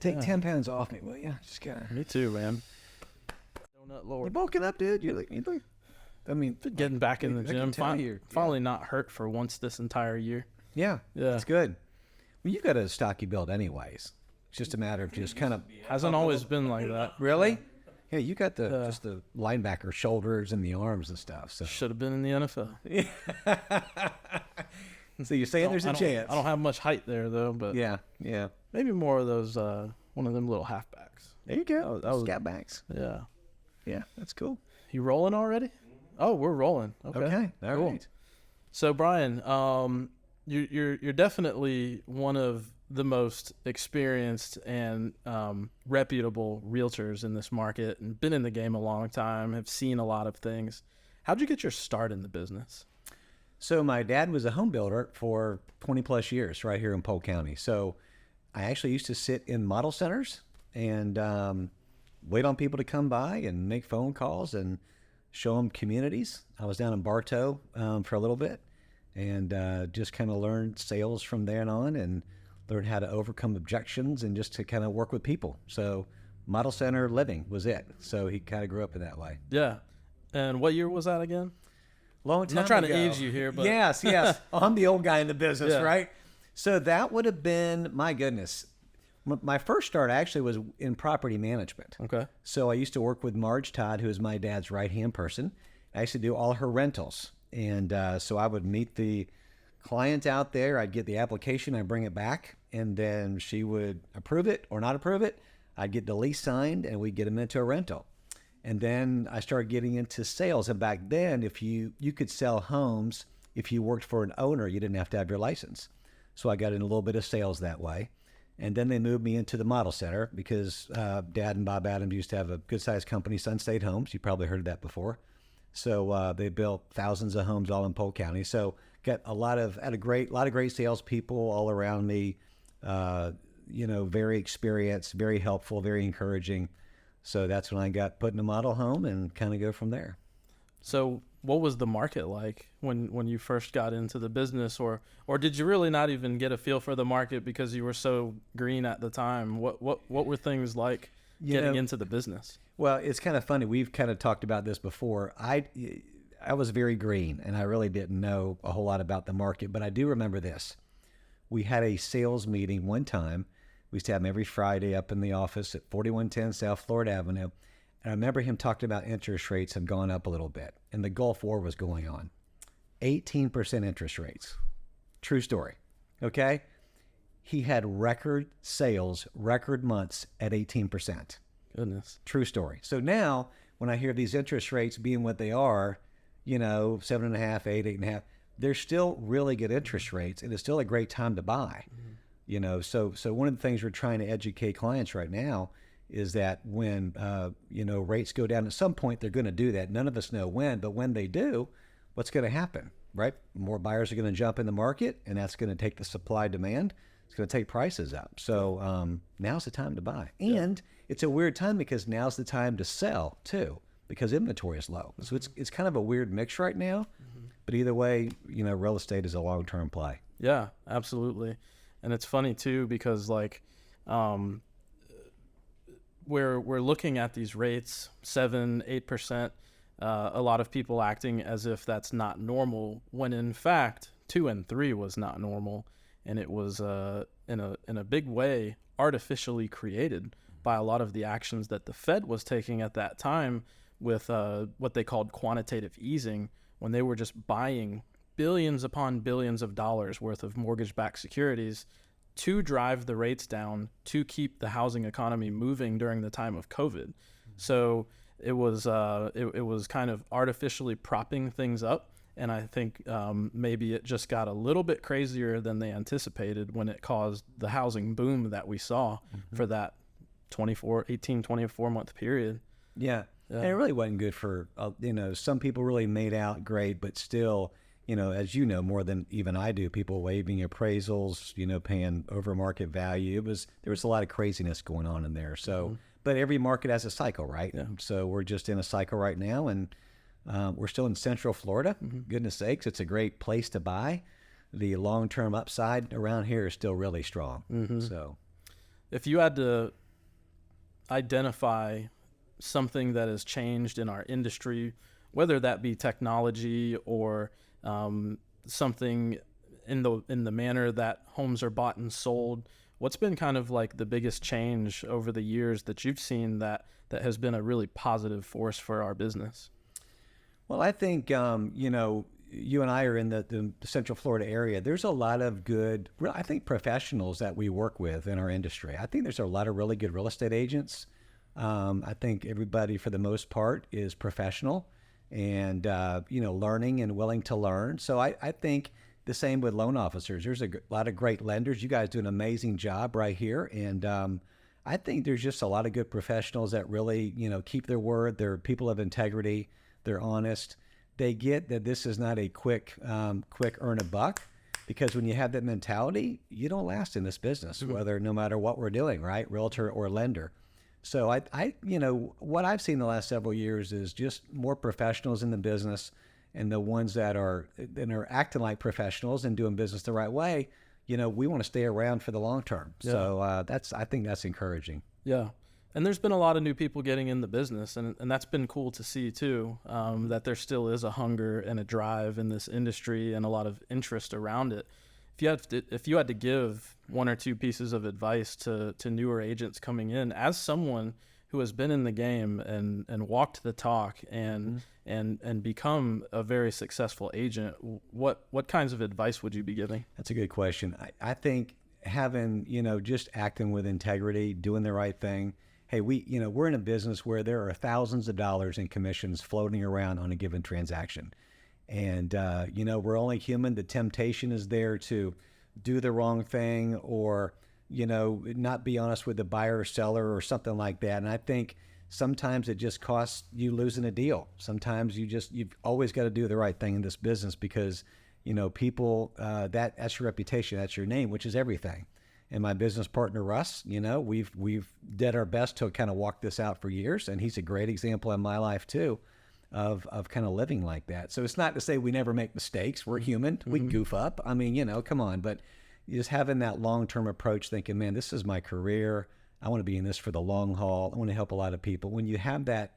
Take 10 pounds off me, will you? Just kind of. Me too, man. Donut Lord. You're bulking up, dude. You look. I mean, Getting back in the gym. Here. Finally not hurt for once this entire year. Yeah. That's good. Well, you've got a stocky build anyways. It's just a matter of just kind of. Hasn't always been like that. Really? Yeah, you got just the linebacker shoulders and the arms and stuff. So should have been in the NFL. So you're saying there's a chance? I don't have much height there though, but yeah, maybe more of those one of them little halfbacks. There you go. That was scat backs. Yeah, that's cool. You rolling already? Oh, we're rolling. Okay, all right. So Brian, you're definitely one of the most experienced and reputable realtors in this market, and been in the game a long time. Have seen a lot of things. How'd you get your start in the business? So my dad was a home builder for 20 plus years right here in Polk County. So I actually used to sit in model centers and wait on people to come by and make phone calls and show them communities. I was down in Bartow for a little bit and just kind of learned sales from there on and learned how to overcome objections and just to kind of work with people. So model center living was it. So he kind of grew up in that way. Yeah. And what year was that again? Long time I'm not trying ago. to age you here, but yes. Oh, I'm the old guy in the business, Yeah. right? So that would have been, my goodness. My first start actually was in property management. Okay. So I used to work with Marge Todd, who is my dad's right-hand person. I used to do all her rentals. And so I would meet the client out there. I'd get the application. I'd bring it back. And then she would approve it or not approve it. I'd get the lease signed, and we'd get them into a rental. And then I started getting into sales. And back then, if you could sell homes, if you worked for an owner, you didn't have to have your license. So I got in a little bit of sales that way. And then they moved me into the model center because Dad and Bob Adams used to have a good-sized company, Sun State Homes. You probably heard of that before. So they built thousands of homes all in Polk County. So got a lot of great salespeople all around me. Very experienced, very helpful, very encouraging. So that's when I got put in a model home and kind of go from there. So what was the market like when you first got into the business, or did you really not even get a feel for the market because you were so green at the time? What were things like getting into the business? Well, it's kind of funny. We've kind of talked about this before. I was very green and I really didn't know a whole lot about the market, but I do remember this. We had a sales meeting one time. We used to have him every Friday up in the office at 4110 South Florida Avenue. And I remember him talking about interest rates have gone up a little bit. And the Gulf War was going on. 18% interest rates. True story. Okay? He had record sales, record months at 18%. Goodness. True story. So now when I hear these interest rates being what they are, 7.5, 8.5, they're still really good interest rates. And it's still a great time to buy. Mm-hmm. So one of the things we're trying to educate clients right now is that when, rates go down at some point, they're going to do that. None of us know when, but when they do, what's going to happen, right? More buyers are going to jump in the market, and that's going to take the supply demand. It's going to take prices up. So now's the time to buy. And it's a weird time because now's the time to sell too, because inventory is low. So it's kind of a weird mix right now. Mm-hmm. But either way, real estate is a long-term play. Yeah, absolutely. And it's funny too because we're looking at these rates 7-8%. A lot of people acting as if that's not normal, when in fact 2 and 3 was not normal, and it was in a big way artificially created by a lot of the actions that the Fed was taking at that time with what they called quantitative easing, when they were just buying billions upon billions of dollars worth of mortgage-backed securities to drive the rates down to keep the housing economy moving during the time of COVID. Mm-hmm. So it was kind of artificially propping things up. And I think maybe it just got a little bit crazier than they anticipated when it caused the housing boom that we saw for that 24 month period. Yeah. And it really wasn't good for, some people really made out great, but still, as more than even I do, people waiving appraisals, paying over market value. There was a lot of craziness going on in there. So, but every market has a cycle, right? Yeah. So we're just in a cycle right now, and we're still in Central Florida. Mm-hmm. Goodness sakes, it's a great place to buy. The long-term upside around here is still really strong. Mm-hmm. If you had to identify something that has changed in our industry, whether that be technology or something in the manner that homes are bought and sold, what's been kind of like the biggest change over the years that you've seen that has been a really positive force for our business? Well, I think, you and I are in the Central Florida area. There's a lot of good, I think, professionals that we work with in our industry. I think there's a lot of really good real estate agents. I think everybody, for the most part, is professional and, learning and willing to learn. So I think the same with loan officers. There's a lot of great lenders. You guys do an amazing job right here. And I think there's just a lot of good professionals that really, keep their word. They're people of integrity. They're honest. They get that this is not a quick earn a buck, because when you have that mentality, you don't last in this business, no matter what we're doing, right? Realtor or lender. So I what I've seen the last several years is just more professionals in the business, and the ones that are acting like professionals and doing business the right way. We want to stay around for the long term. Yeah. So I think that's encouraging. Yeah. And there's been a lot of new people getting in the business, and that's been cool to see too, that there still is a hunger and a drive in this industry and a lot of interest around it. If you had to give one or two pieces of advice to newer agents coming in, as someone who has been in the game and walked the talk and become a very successful agent, what kinds of advice would you be giving? That's a good question. I think having, just acting with integrity, doing the right thing. Hey, we're in a business where there are thousands of dollars in commissions floating around on a given transaction. And, we're only human. The temptation is there to do the wrong thing or, not be honest with the buyer or seller or something like that. And I think sometimes it just costs you losing a deal. Sometimes you've always got to do the right thing in this business because, people, that's your reputation, that's your name, which is everything. And my business partner, Russ, we've did our best to kind of walk this out for years. And he's a great example in my life too, of kind of living like that. So it's not to say we never make mistakes. We're human. Mm-hmm. We goof up. I mean, come on. But just having that long-term approach, thinking, man, this is my career. I want to be in this for the long haul. I want to help a lot of people. When you have that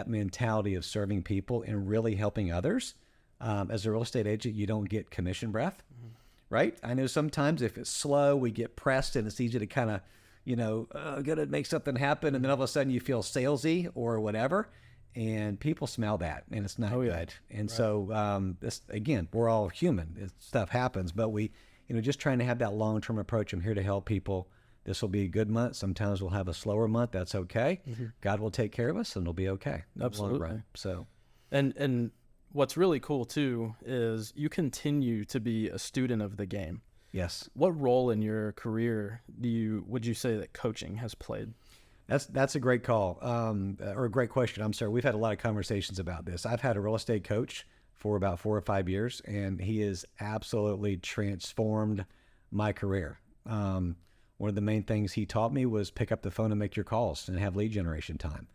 mentality of serving people and really helping others, as a real estate agent, you don't get commission breath. Mm-hmm. Right? I know sometimes if it's slow, we get pressed and it's easy to kind of, gotta make something happen. And then all of a sudden you feel salesy or whatever. And people smell that and it's not good. And right. So this, again, we're all human. Stuff happens, but we, just trying to have that long-term approach. I'm here to help people. This will be a good month. Sometimes we'll have a slower month. That's okay. Mm-hmm. God will take care of us and it'll be okay. Absolutely. So, and what's really cool too is you continue to be a student of the game. Yes. What role in your career would you say that coaching has played? That's a great call, or a great question. I'm sorry. We've had a lot of conversations about this. I've had a real estate coach for about 4 or 5 years, and he has absolutely transformed my career. One of the main things he taught me was pick up the phone and make your calls and have lead generation time.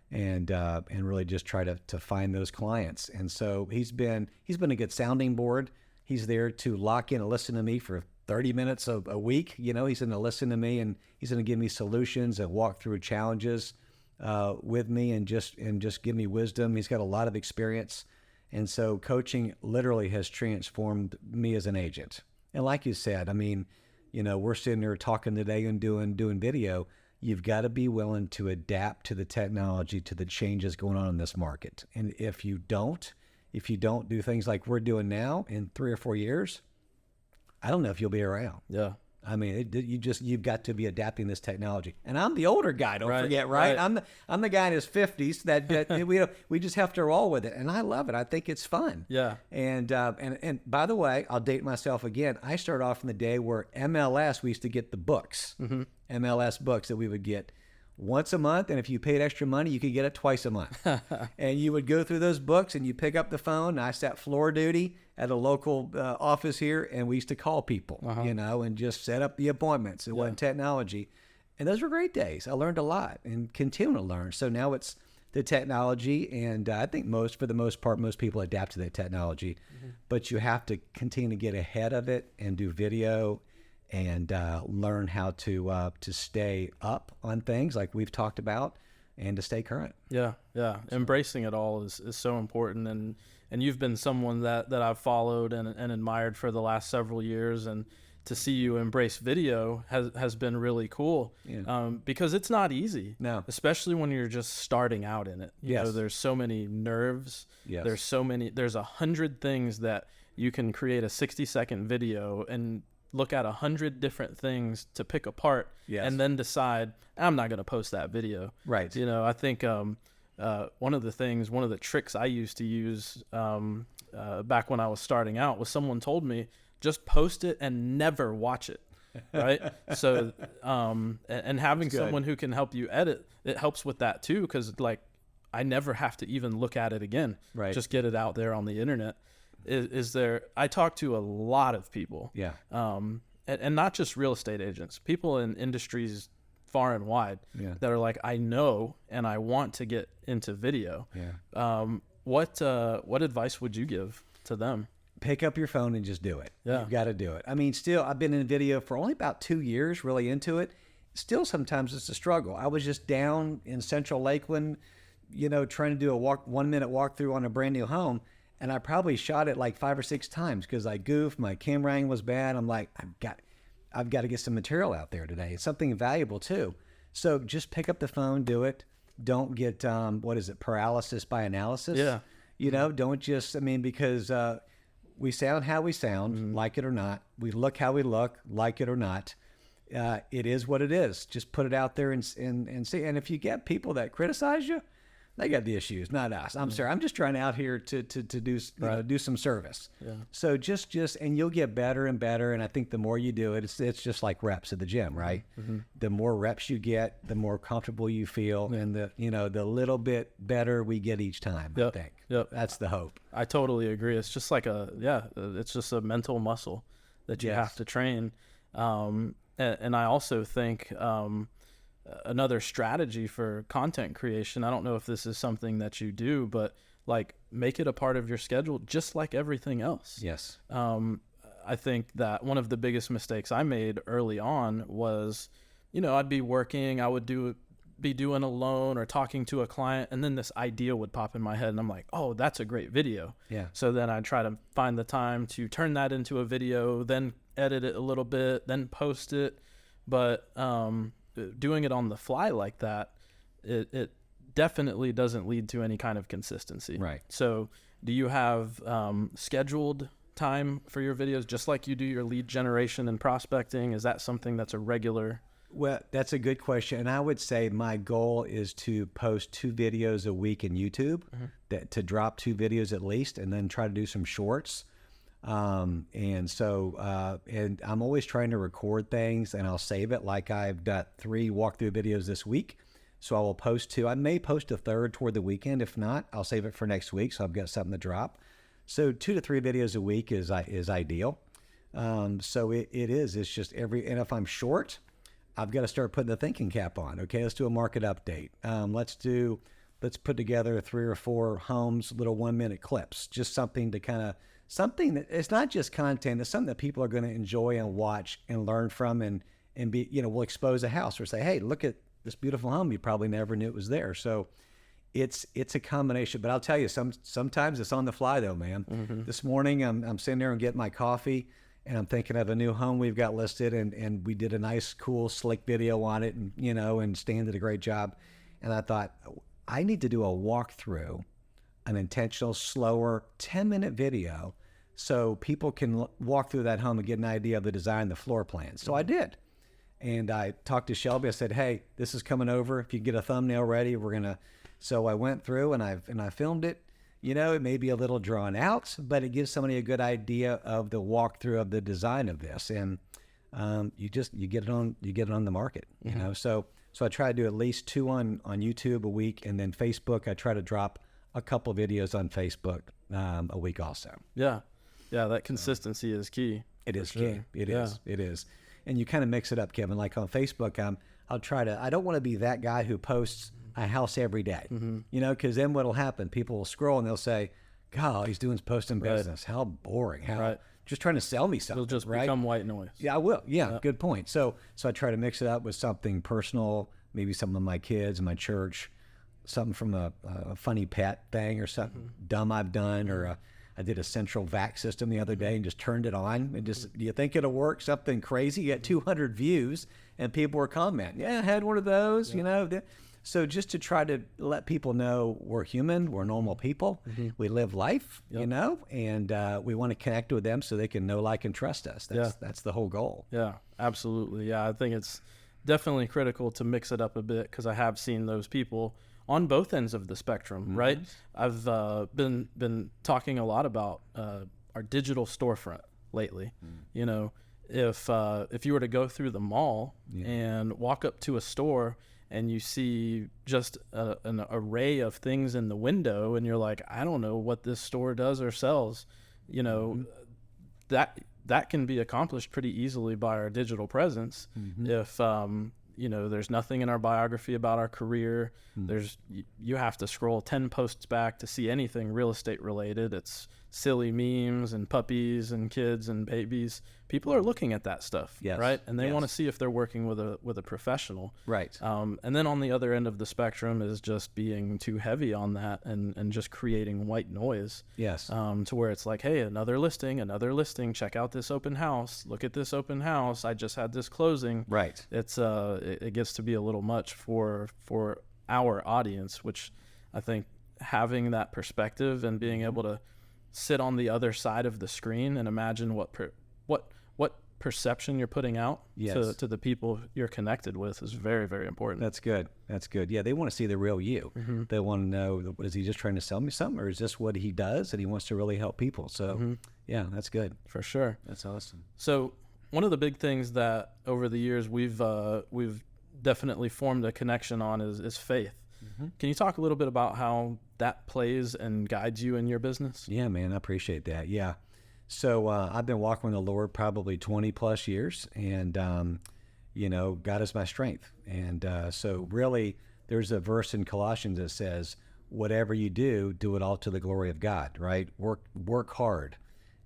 And really just try to find those clients. And so he's been a good sounding board. He's there to lock in and listen to me for 30 minutes a week. He's going to listen to me and he's going to give me solutions and walk through challenges with me and just give me wisdom. He's got a lot of experience. And so coaching literally has transformed me as an agent. And like you said, I mean, we're sitting there talking today and doing video. You've got to be willing to adapt to the technology, to the changes going on in this market. And if you don't do things like we're doing now in 3 or 4 years, I don't know if you'll be around. Yeah. I mean, you've got to be adapting this technology. And I'm the older guy, don't forget, right? I'm the guy in his 50s that we just have to roll with it. And I love it. I think it's fun. Yeah. And by the way, I'll date myself again. I started off in the day where MLS, we used to get the books, mm-hmm. MLS books that we would get once a month. And if you paid extra money, you could get it twice a month. And you would go through those books and you pick up the phone. I sat floor duty at a local office here, and we used to call people, and just set up the appointments. It wasn't technology. And those were great days. I learned a lot and continue to learn. So now it's the technology, and I think for the most part, most people adapt to that technology. Mm-hmm. But you have to continue to get ahead of it and do video and learn how to stay up on things like we've talked about and to stay current. Yeah. Embracing it all is so important. And you've been someone that I've followed and admired for the last several years. And to see you embrace video has been really cool. Yeah. Because it's not easy. No. Especially when you're just starting out in it. You know, there's so many nerves. Yes. There's 100 things that you can create a 60-second video and look at 100 different things to pick apart, and then decide, I'm not going to post that video. Right. You know, I think one of the tricks I used to use back when I was starting out was someone told me, just post it and never watch it. Right. So, and having someone who can help you edit, it helps with that too. Cause like, I never have to even look at it again. Right. Just get it out there on the internet. I talk to a lot of people. Yeah. And not just real estate agents, people in industries far and wide that are like, I know, and I want to get into video. Yeah. What advice would you give to them? Pick up your phone and just do it. Yeah. You've got to do it. I mean, still, I've been in video for only about 2 years, really into it. Still, sometimes it's a struggle. I was just down in central Lakeland, trying to do a 1-minute walkthrough on a brand new home. And I probably shot it like 5 or 6 times because I goofed. My camera angle was bad. I'm like, I've got to get some material out there today. It's something valuable too. So just pick up the phone, do it. Don't get, paralysis by analysis. Yeah. Don't just, because we sound how we sound, like it or not. We look how we look, like it or not. It is what it is. Just put it out there and see. And if you get people that criticize you, they got the issues, not us. I'm sorry. I'm just trying out here to do do some service. Yeah. So just and you'll get better and better. And I think the more you do it, it's just like reps at the gym, right? Mm-hmm. The more reps you get, the more comfortable you feel, and the little bit better we get each time. I think. Yep. That's the hope. I totally agree. It's just like it's just a mental muscle that you have to train. And I also think. Another strategy for content creation, I don't know if this is something that you do, but like make it a part of your schedule just like everything else. Yes. I think that one of the biggest mistakes I made early on was, I'd be working, I would be doing a loan or talking to a client, and then this idea would pop in my head and I'm like, oh, that's a great video. Yeah. So then I'd try to find the time to turn that into a video, then edit it a little bit, then post it. But doing it on the fly like that, it definitely doesn't lead to any kind of consistency. Right. So do you have scheduled time for your videos just like you do your lead generation and prospecting? Is that something that's a regular? Well, that's a good question. And I would say my goal is to post 2 videos a week in YouTube, to drop 2 videos at least, and then try to do some shorts. And I'm always trying to record things, and I'll save it. Like I've got 3 walkthrough videos this week, so I will post 2. I may post a third toward the weekend. If not, I'll save it for next week, so I've got something to drop. So 2 to 3 videos a week is ideal. So it is. It's just and if I'm short, I've got to start putting the thinking cap on. Okay, let's do a market update. Let's put together 3 or 4 homes, little 1-minute clips, just something to something that it's not just content, it's something that people are going to enjoy and watch and learn from, and be, we'll expose a house or say, hey, look at this beautiful home. You probably never knew it was there. So it's a combination, but I'll tell you, sometimes it's on the fly though, man. Mm-hmm. This morning I'm sitting there and getting my coffee, and I'm thinking of a new home we've got listed, and we did a nice, cool, slick video on it, and, and Stan did a great job. And I thought, I need to do a walkthrough, an intentional, slower 10-minute video, so people can walk through that home and get an idea of the design, the floor plan. So I did. And I talked to Shelby. I said, hey, this is coming over. If you get a thumbnail ready, so I went through and I filmed it. It may be a little drawn out, but it gives somebody a good idea of the walkthrough of the design of this. And you get it on the market, So I try to do at least 2 on YouTube a week, and then Facebook, I try to drop a couple videos on Facebook a week also. Yeah. Yeah, that consistency is key. It is key. It is. And you kind of mix it up, Kevin. Like on Facebook, I don't want to be that guy who posts a house every day, because then what'll happen, people will scroll and they'll say, God, all he's doing is posting business. How boring. just trying to sell me something. It'll just right? become white noise. Yeah, I will. Yeah, good point. So I try to mix it up with something personal, maybe some of my kids, my church, something from a funny pet thing or something dumb I've done, or I did a central vac system the other day and just turned it on and just, do you think it'll work? Something crazy. You got 200 views and people were commenting, yeah, I had one of those, you know. So just to try to let people know we're human, we're normal people, we live life, you know, and we want to connect with them so they can know, like, and trust us. That's the whole goal. Yeah, absolutely. Yeah, I think it's definitely critical to mix it up a bit, because I have seen those people on both ends of the spectrum, right? I've been talking a lot about our digital storefront lately. You know, if you were to go through the mall and walk up to a store and you see just an array of things in the window, and you're like, I don't know what this store does or sells, you know, that can be accomplished pretty easily by our digital presence. If you know, there's nothing in our biography about our career. You have to scroll 10 posts back to see anything real estate related. It's silly memes and puppies and kids and babies. People are looking at that stuff, right? And they want to see if they're working with a professional, right? And then on the other end of the spectrum is just being too heavy on that and just creating white noise. To where it's like, hey, another listing. Check out this open house. Look at this open house. I just had this closing. Right. It's it gets to be a little much for our audience, which I think having that perspective and being able to sit on the other side of the screen and imagine what perception you're putting out to the people you're connected with is very, very important. That's good. Yeah, they want to see the real you. They want to know, is he just trying to sell me something, or is this what he does and he wants to really help people? So yeah, that's good. For sure. That's awesome. So one of the big things that over the years we've definitely formed a connection on is faith. Can you talk a little bit about how that plays and guides you in your business? Yeah, man, I appreciate that. Yeah. So I've been walking with the Lord probably 20 plus years, and, you know, God is my strength. And so really there's a verse in Colossians that says, whatever you do, do it all to the glory of God, right? Work hard.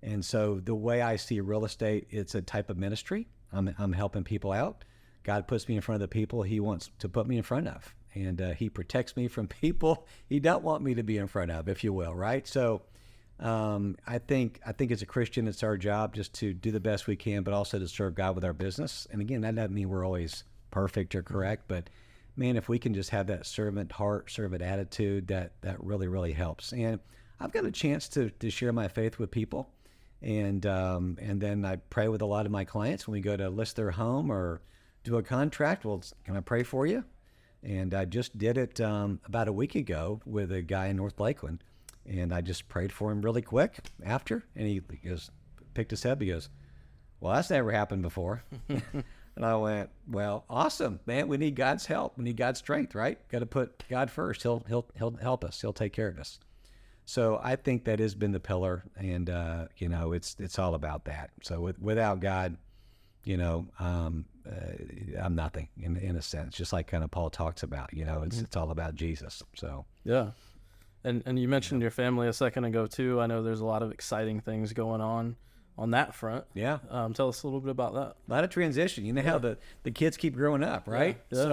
And so the way I see real estate, it's a type of ministry. I'm helping people out. God puts me in front of the people he wants to put me in front of. And he protects me from people he don't want me to be in front of, if you will, right? So I think as a Christian, it's our job just to do the best we can, but also to serve God with our business. And again, that doesn't mean we're always perfect or correct, but man, if we can just have that servant heart, servant attitude, that really, really helps. And I've got a chance to share my faith with people. And then I pray with a lot of my clients when we go to list their home or do a contract. Well, can I pray for you? And I just did it about a week ago with a guy in North Lakeland. And I just prayed for him really quick after. And he goes, picked his head. He goes, well, that's never happened before. And I went, well, awesome, man. We need God's help. We need God's strength, right? Got to put God first. He'll help us. He'll take care of us. So I think that has been the pillar. And, you know, it's all about that. So without God, you know, I'm nothing in a sense, just like kind of Paul talks about, you know, it's all about Jesus. So, yeah. And you mentioned your family a second ago too. I know there's a lot of exciting things going on that front. Yeah. Tell us a little bit about that. A lot of transition. You know how the kids keep growing up, right? Yeah.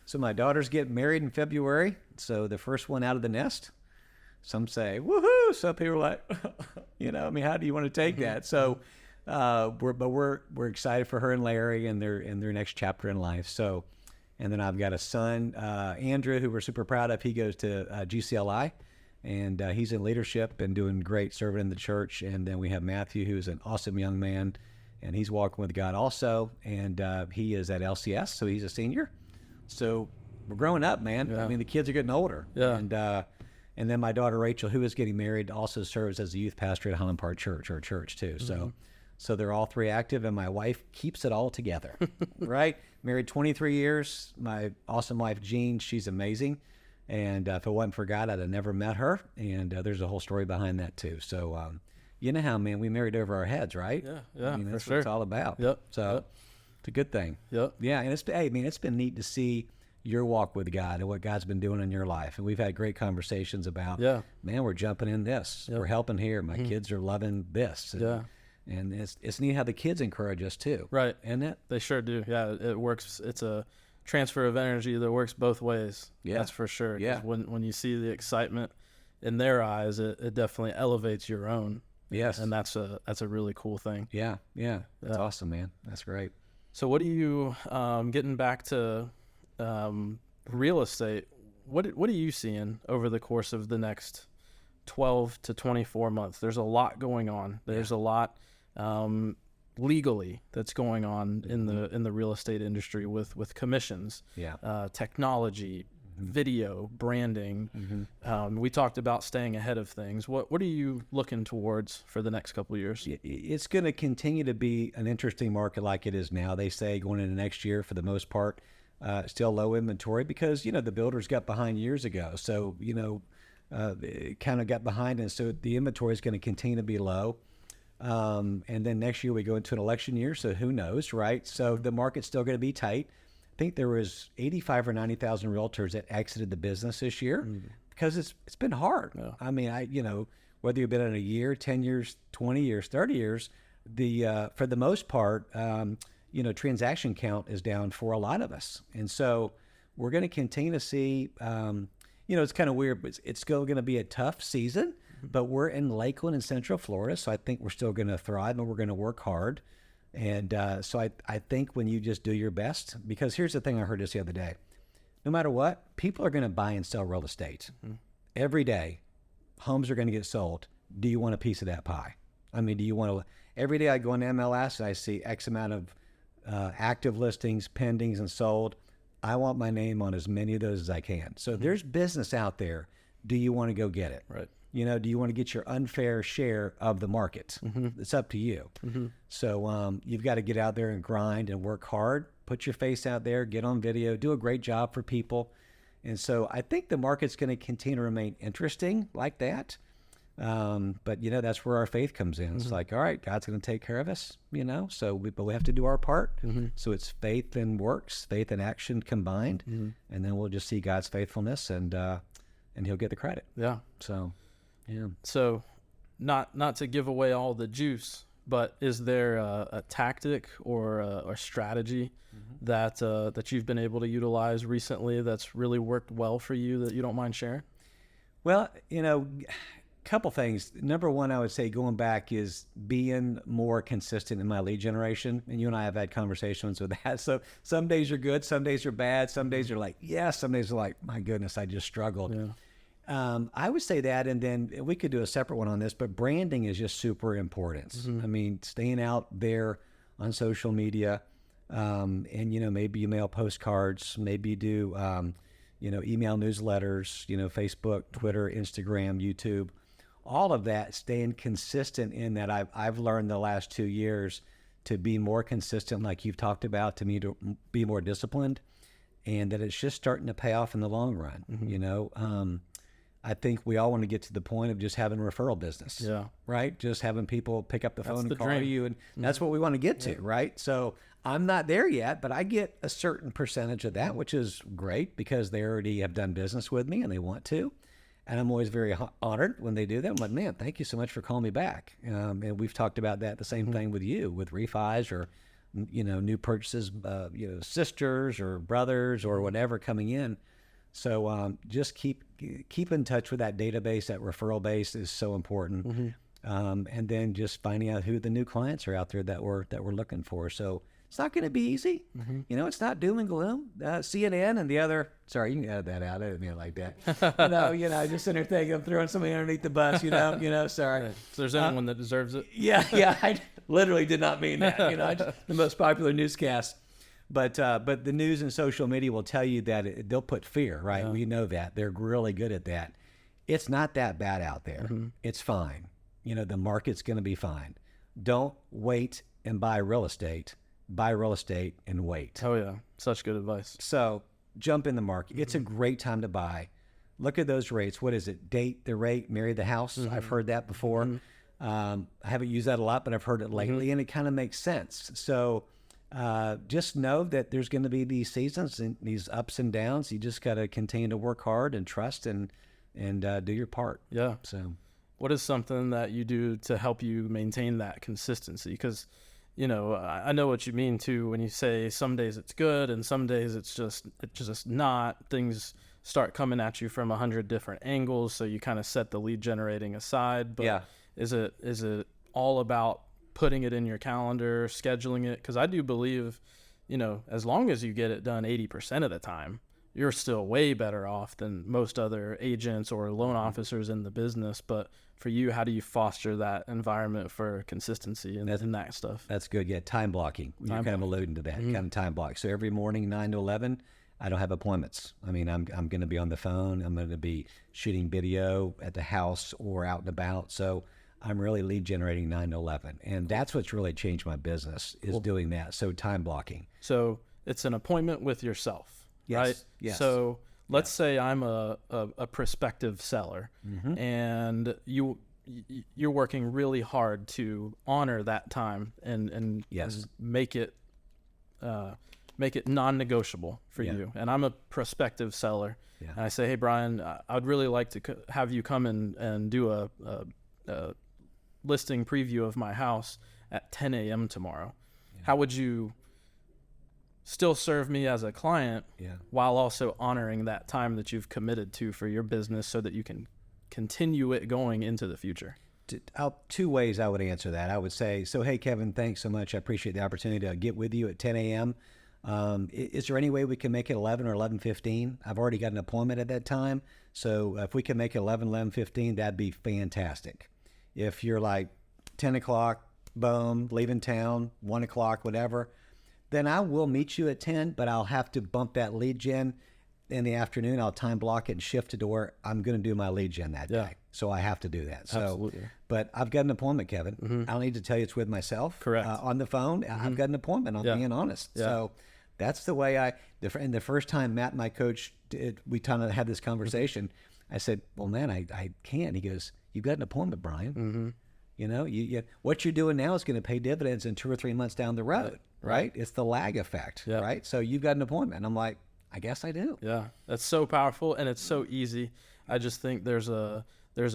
So my daughter's getting married in February. So the first one out of the nest. Some say, woohoo. Some people are like, you know, I mean, how do you want to take that? So, we're excited for her and Larry and their next chapter in life. So, and then I've got a son, Andrew, who we're super proud of. He goes to GCLI, and he's in leadership and doing great, serving in the church. And then we have Matthew, who's an awesome young man, and he's walking with God also. And he is at LCS, so he's a senior. So we're growing up, man. Yeah. I mean, the kids are getting older. Yeah. And then my daughter Rachel, who is getting married, also serves as the youth pastor at Highland Park Church, our church too. So they're all three active, and my wife keeps it all together, right? Married 23 years. My awesome wife, Jean, she's amazing. And if it wasn't for God, I'd have never met her. And there's a whole story behind that too. So, you know how, man, we married over our heads, right? Yeah, I mean, that's for what sure. it's all about. Yep. So it's a good thing. Yep. Yeah, and it's been neat to see your walk with God and what God's been doing in your life. And we've had great conversations about, man, we're jumping in this. Yep. We're helping here. My kids are loving this. And it's neat how the kids encourage us too. Right. Isn't it? They sure do. Yeah, it works. It's a transfer of energy that works both ways. Yeah. That's for sure. 'Cause Yeah. when you see the excitement in their eyes, it definitely elevates your own. Yes. And that's a really cool thing. Yeah. Yeah. That's awesome, man. That's great. So what do you, getting back to real estate, what are you seeing over the course of the next 12 to 24 months? There's a lot going on. There's a lot legally that's going on in the real estate industry with commissions, technology, video, branding. We talked about staying ahead of things. What are you looking towards for the next couple of years? It's going to continue to be an interesting market like it is now. They say going into next year, for the most part, still low inventory because, the builders got behind years ago. So, it kind of got behind, and so the inventory is going to continue to be low. And then next year we go into an election year, so who knows, right? So the market's still going to be tight. I think there was 85 or 90,000 realtors that exited the business this year because it's been hard. Yeah. I mean, whether you've been in a year, 10 years, 20 years, 30 years, for the most part, transaction count is down for a lot of us. And so we're going to continue to see, it's kind of weird, but it's still going to be a tough season, but we're in Lakeland in Central Florida. So I think we're still going to thrive and we're going to work hard. And so I think when you just do your best, because here's the thing I heard this the other day, no matter what, people are going to buy and sell real estate. Every day, homes are going to get sold. Do you want a piece of that pie? I mean, do you want to, every day I go on MLS and I see X amount of active listings, pendings, and sold. I want my name on as many of those as I can. So there's business out there. Do you want to go get it? Right. Do you want to get your unfair share of the market? It's up to you. So you've got to get out there and grind and work hard, put your face out there, get on video, do a great job for people. And so I think the market's going to continue to remain interesting like that. But that's where our faith comes in. It's like, all right, God's going to take care of us, so but we have to do our part. So it's faith and works, faith and action combined. And then we'll just see God's faithfulness and he'll get the credit. Yeah. So, yeah. So not to give away all the juice, but is there a tactic or a strategy that you've been able to utilize recently that's really worked well for you that you don't mind sharing? Well, couple things. Number one, I would say going back is being more consistent in my lead generation. And you and I have had conversations with that. So some days are good, some days are bad, some days are like, yes, some days are like, my goodness, I just struggled. Yeah. I would say that, and then we could do a separate one on this, but branding is just super important. I mean, staying out there on social media, and, maybe you mail postcards, maybe you do, email newsletters, Facebook, Twitter, Instagram, YouTube. All of that, staying consistent in that I've learned the last 2 years to be more consistent, like you've talked about, to me to be more disciplined, and that it's just starting to pay off in the long run. I think we all want to get to the point of just having referral business, right? Just having people pick up the phone and call you, and that's what we want to get to, right? So I'm not there yet, but I get a certain percentage of that, which is great because they already have done business with me and they want to. And I'm always very honored when they do that. I'm like, man, thank you so much for calling me back. And we've talked about that, the same thing with you, with refis or, new purchases, sisters or brothers or whatever coming in. So just keep in touch with that database. That referral base is so important. And then just finding out who the new clients are out there that we're looking for. So it's not going to be easy. It's not doom and gloom. CNN and the other, sorry, you can edit that out. I didn't mean it like that. Just sitting there thinking I'm throwing somebody underneath the bus, sorry. If there's anyone that deserves it. Yeah, I literally did not mean that. The most popular newscast. But the news and social media will tell you that they'll put fear, right? Yeah. We know that. They're really good at that. It's not that bad out there. It's fine. The market's going to be fine. Don't wait and buy real estate. Buy real estate and wait. Oh, yeah. Such good advice. So jump in the market. It's a great time to buy. Look at those rates. What is it? Date the rate, marry the house. I've heard that before. I haven't used that a lot, but I've heard it lately, and it kind of makes sense. So just know that there's going to be these seasons and these ups and downs. You just got to continue to work hard and trust and do your part. Yeah. So what is something that you do to help you maintain that consistency? Because, I know what you mean too when you say some days it's good and some days it's just not. Things start coming at you from 100 different angles, so you kind of set the lead generating aside. But is it all about putting it in your calendar, scheduling it? Because I do believe, as long as you get it done 80% of the time, you're still way better off than most other agents or loan officers in the business. But for you, how do you foster that environment for consistency and that stuff? That's good. Yeah, time blocking. You're kind of alluding to that, kind of time block. So every morning, 9 to 11, I don't have appointments. I mean, I'm going to be on the phone. I'm going to be shooting video at the house or out and about. So I'm really lead generating 9 to 11. And that's what's really changed my business is doing that. So time blocking. So it's an appointment with yourself, right? Yes. So let's say I'm a prospective seller and you're working really hard to honor that time and make it non-negotiable for you. And I'm a prospective seller. Yeah. And I say, hey, Brian, I'd really like to have you come and do a listing preview of my house at 10 a.m. tomorrow. Yeah. How would you still serve me as a client while also honoring that time that you've committed to for your business so that you can continue it going into the future? Two ways I would answer that. I would say, so, hey, Kevin, thanks so much. I appreciate the opportunity to get with you at 10 a.m. Is there any way we can make it 11 or 11:15? I've already got an appointment at that time. So if we can make it 11:15, that'd be fantastic. If you're like 10 o'clock, boom, leaving town, 1 o'clock, whatever, then I will meet you at 10, but I'll have to bump that lead gen in the afternoon. I'll time block it and shift it to where I'm going to do my lead gen that day. So I have to do that. So, absolutely. But I've got an appointment, Kevin. I don't need to tell you it's with myself. Correct. On the phone. I've got an appointment. I'm being honest. So that's the way and the first time Matt, my coach, we kind of had this conversation. I said, well, man, I can't. He goes, you've got an appointment, Brian. What you're doing now is going to pay dividends in 2 or 3 months down the road, right? It's the lag effect, right? So you've got an appointment. I'm like, I guess I do. Yeah, that's so powerful and it's so easy. I just think there's a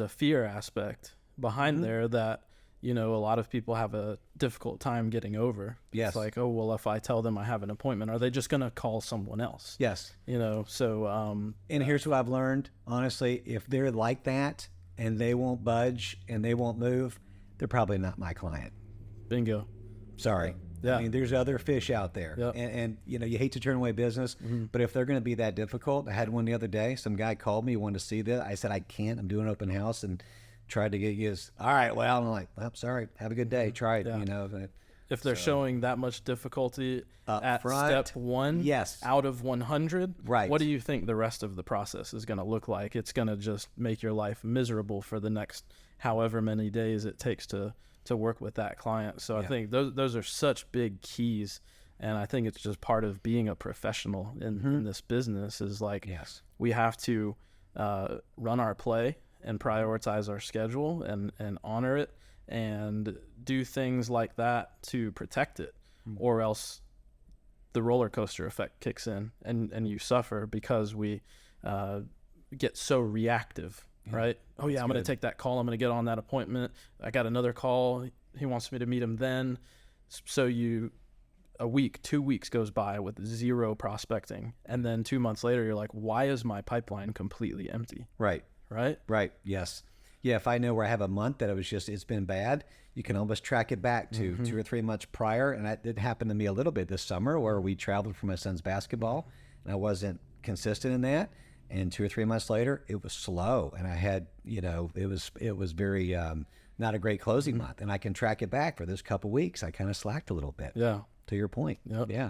fear aspect behind there that, a lot of people have a difficult time getting over. Yes. It's like, oh, well, if I tell them I have an appointment, are they just going to call someone else? Yes. So. And here's what I've learned, honestly, if they're like that and they won't budge and they won't move, they're probably not my client. Bingo. Sorry. Yeah. I mean, there's other fish out there. Yep. And you hate to turn away business, but if they're going to be that difficult, I had one the other day. Some guy called me, wanted to see that. I said, I can't. I'm doing an open house and tried to get his, all right, well, and I'm like, well, sorry. Have a good day. Try it, If they're showing that much difficulty at step 1 out of 100, right? What do you think the rest of the process is going to look like? It's going to just make your life miserable for the next however many days it takes to work with that client. So I think those are such big keys. And I think it's just part of being a professional in this business is like, we have to run our play and prioritize our schedule and honor it and do things like that to protect it, or else the roller coaster effect kicks in and you suffer because we get so reactive. Right? Oh yeah, I'm going to take that call. I'm going to get on that appointment. I got another call. He wants me to meet him then. So a week, 2 weeks goes by with zero prospecting. And then 2 months later, you're like, why is my pipeline completely empty? Right. Yes. Yeah. If I know where I have a month that it's been bad, you can almost track it back to 2 or 3 months prior. And that did happen to me a little bit this summer where we traveled for my son's basketball and I wasn't consistent in that. And 2 or 3 months later, it was slow. And I had, it was very, not a great closing month. And I can track it back for this couple weeks. I kind of slacked a little bit. Yeah. To your point. Yep. Yeah.